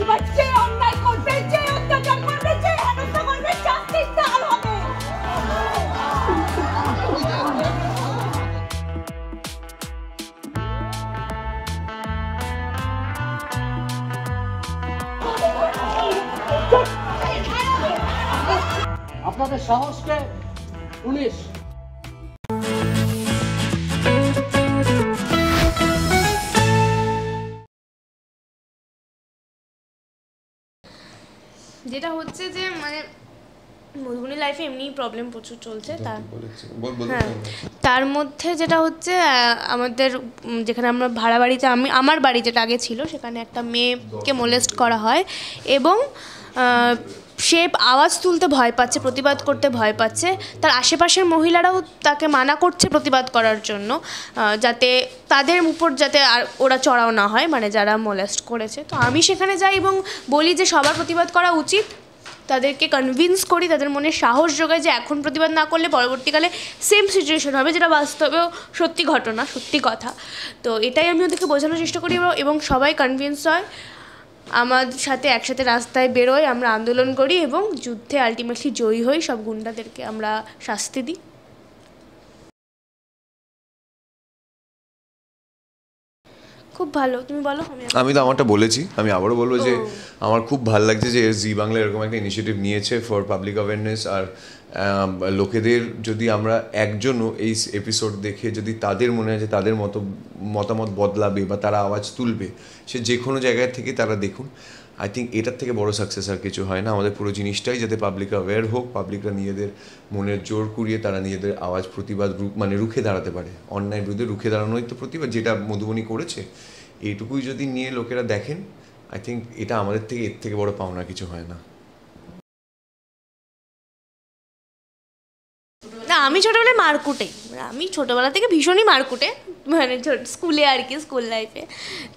এবার যে অন্যায় করবে, যে অত্যাচার করবে, যে হেনস্থা করবে, জাস্টিস তার হবে। আপনাদের সাহসকে পুলিশ যেটা হচ্ছে যে মানে মধুবনী লাইফে এমনিই প্রবলেম প্রচুর চলছে, তার মধ্যে যেটা হচ্ছে আমাদের যেখানে আমরা ভাড়া বাড়িতে, আমার বাড়ি যেটা আগে ছিল সেখানে একটা মেয়েকে মোলেস্ট করা হয় এবং সে আওয়াজ তুলতে ভয় পাচ্ছে, প্রতিবাদ করতে ভয় পাচ্ছে। তার আশেপাশের মহিলারাও তাকে মানা করছে প্রতিবাদ করার জন্য, যাতে তাদের উপর যাতে আর ওরা চড়াও না হয়, মানে যারা মোলেস্ট করেছে। তো আমি সেখানে যাই এবং বলি যে সবার প্রতিবাদ করা উচিত, তাদেরকে কনভিন্স করি, তাদের মনে সাহস যোগায় যে এখন প্রতিবাদ না করলে পরবর্তীকালে সেম সিচুয়েশন হবে, যেটা বাস্তবেও সত্যি ঘটনা, সত্যি কথা। তো এটাই আমি ওদেরকে বোঝানোর চেষ্টা করি এবং সবাই কনভিন্স হয়, আমার সাথে একসাথে রাস্তায় বেরোই, আমরা আন্দোলন করি এবং যুদ্ধে আলটিমেটলি জয়ী হই, সব গুন্ডাদেরকে আমরা শাস্তি দিই। খুব ভালো, তুমি বলো। আমি তো আমারটা বলেছি, আমি আবারও বলবো যে আমার খুব ভালো লাগছে যে জি বাংলা এরকম একটা ইনিশিয়েটিভ নিয়েছে ফর পাবলিক অ্যাওয়ারনেস। আর লোকেদের যদি আমরা একজনও এই এপিসোড দেখে যদি তাদের মনে হয় যে তাদের মতামত বদলাবে বা তারা আওয়াজ তুলবে, সে যে কোনো জায়গায় থেকে তারা দেখুন। আই থিঙ্ক এটার থেকে বড় সাকসেস আর কিছু হয় না। আমাদের পুরো জিনিসটাই যাতে পাবলিক অ্যাওয়্যার হোক, পাবলিকরা নিজেদের মনের জোর কুড়িয়ে তারা নিজেদের আওয়াজ প্রতিবাদ মানে রুখে দাঁড়াতে পারে। অন্যায় বিরুদ্ধে রুখে দাঁড়ানোই তো প্রতিবাদ, যেটা মধুবনী করেছে। এইটুকুই যদি নিয়ে লোকেরা দেখেন, আই থিঙ্ক এটা আমাদের থেকে এর থেকে বড় পাওনা কিছু হয় না। না, আমি ছোটোবেলায় মারকুটে, আমি ছোটোবেলা থেকে ভীষণই মারকুটে, মানে স্কুলে আর কি, স্কুল লাইফে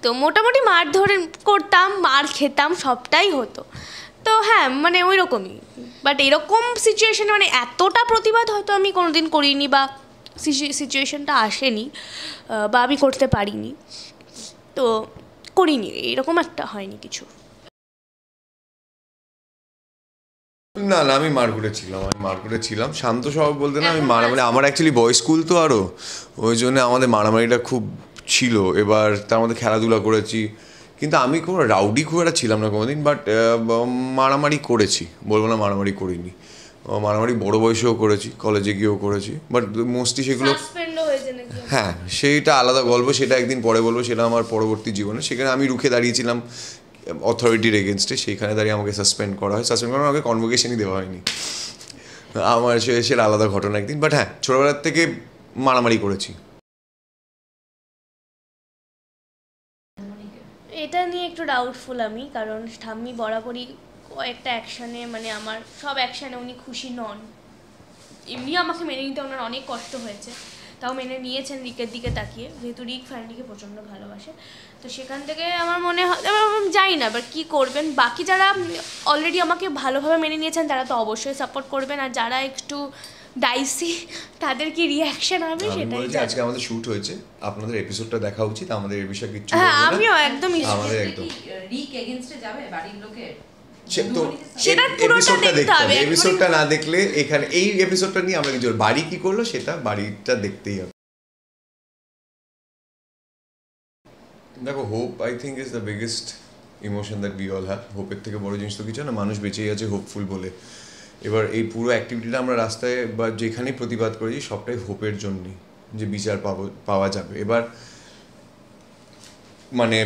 তো মোটামুটি মার ধরে করতাম, মার খেতাম, সবটাই হতো। তো হ্যাঁ, মানে ওই রকমই, বাট এরকম সিচুয়েশানে মানে এতটা প্রতিবাদ হয়তো আমি কোনোদিন করিনি, বা সিচুয়েশানটা আসেনি, বা আমি করতে পারিনি, তো করিনি, এরকম একটা হয়নি কিছু। না না, আমি মারকুটে ছিলাম, শান্ত স্বভাব বলতে না। আমি মানে আমার অ্যাকচুয়ালি বয়েজ স্কুল তো, আরও ওই জন্য আমাদের মারামারিটা খুব ছিল। এবার তার মধ্যে খেলাধুলা করেছি, কিন্তু আমি কোনো রাউডি খুব একটা ছিলাম না কোনোদিন। বাট মারামারি করেছি, বলবো না মারামারি করিনি। মারামারি বড় বয়সেও করেছি, কলেজে গিয়েও করেছি, বাট মোস্টলি সেগুলো হ্যাঁ সেইটা আলাদা গল্প, সেটা একদিন পরে বলবো। সেটা আমার পরবর্তী জীবনে, সেখানে আমি রুখে দাঁড়িয়েছিলাম অথরিটির এগেনস্টে। সেইখানে দাঁড়িয়ে আমাকে সাসপেন্ড করা হয়। সাসপেন্ড করার আমাকে কনভোকেশনই দেওয়া হয়নি, আমার সেটা আলাদা ঘটনা একদিন। বাট হ্যাঁ, ছোটোবেলার থেকে মারামারি করেছি। এটা নিয়ে একটু ডাউটফুল আমি, কারণ ঠাম্মি বরাবরই কয়েকটা অ্যাকশানে, মানে আমার সব অ্যাকশানে উনি খুশি নন। এমনি আমাকে মেনে নিতে ওনার অনেক কষ্ট হয়েছে, তাও মেনে নিয়েছেন রিকের দিকে তাকিয়ে, যেহেতু রিক ফ্যামিলিকে প্রচণ্ড ভালোবাসে। তো সেখান থেকে আমার মনে হয়, জানি না এবার কী করবেন। বাকি যারা অলরেডি আমাকে ভালোভাবে মেনে নিয়েছেন তারা তো অবশ্যই সাপোর্ট করবেন, আর যারা একটু ডাইসি তাদের কি রিঅ্যাকশন হবে সেটাই। আজকে আমাদের শুট হয়েছে, আপনাদের এপিসোডটা দেখা উচিত, আমাদের এই বিষয়ে কিছু। হ্যাঁ, আমিও একদমই আমাদের একদম রিক এগেইনস্টে যাবে বাড়ির লোকের, এপিসোডটা না দেখলে এখানে এই এপিসোডটা নিয়ে আমরা কিছু, বাড়ি কি করলো সেটা বাড়িটা দেখতেই হবে। দেখো, hope I think is the biggest emotion that we all have. হোপের থেকে বড় জিনিস তো কিছু না, মানুষ বেঁচেই আছে হোপফুল বলে। এবার এই পুরো অ্যাক্টিভিটিটা আমরা রাস্তায় বা যেখানেই প্রতিবাদ করেছি সবটাই হোপের জন্যই, যে বিচার পাওয়া যাবে। এবার মানে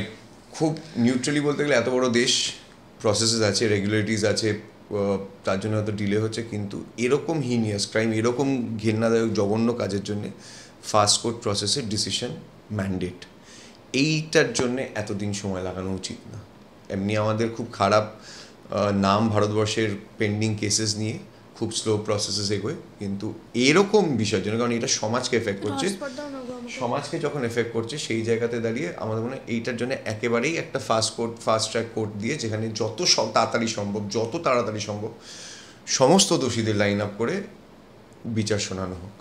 খুব নিউট্রালি বলতে গেলে, এত বড় দেশ, প্রসেসেস আছে, রেগুলেটরিজ আছে, তার জন্য হয়তো ডিলে হচ্ছে, কিন্তু এরকম হিনিয়াস ক্রাইম, এরকম ঘেন্নাদায়ক জঘন্য কাজের জন্যে ফাস্ট কোর্ট প্রসেসের ডিসিশন ম্যান্ডেট, এইটার জন্যে এতদিন সময় লাগানো উচিত না। এমনি আমাদের খুব খারাপ নাম ভারতবর্ষের পেন্ডিং কেসেস নিয়ে, খুব স্লো প্রসেসেস এগোয়, কিন্তু এরকম বিষয়ের জন্য, কারণ এটা সমাজকে এফেক্ট করছে, সমাজকে যখন এফেক্ট করছে সেই জায়গাতে দাঁড়িয়ে আমাদের মনে হয় এইটার জন্য একেবারেই একটা ফাস্ট ট্র্যাক কোর্ট দিয়ে, যেখানে যত তাড়াতাড়ি সম্ভব সমস্ত দোষীদের লাইন আপ করে বিচার শোনানো হোক।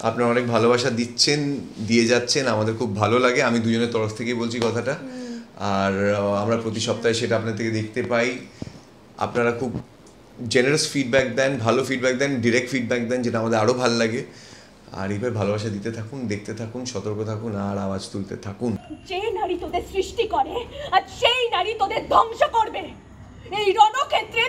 আপনারা অনেক ভালোবাসা দিচ্ছেন, দিয়ে যাচ্ছেন, আমাদের খুব ভালো লাগে। আমি দুজনের তরফ থেকেই বলছি কথাটা। আর আমরা প্রতি সপ্তাহে সেটা আপনার থেকে দেখতে পাই। আপনারা খুব জেনারেস ফিডব্যাক দেন, ভালো ফিডব্যাক দেন, ডিরেক্ট ফিডব্যাক দেন, যেটা আমাদের আরও ভালো লাগে। আর এইভাবে ভালোবাসা দিতে থাকুন, দেখতে থাকুন, সতর্ক থাকুন আর আওয়াজ তুলতে থাকুন। যে নারী তোদের সৃষ্টি করে আর সেই নারী তোদের ধ্বংস করবে। এই রণক্ষেত্রে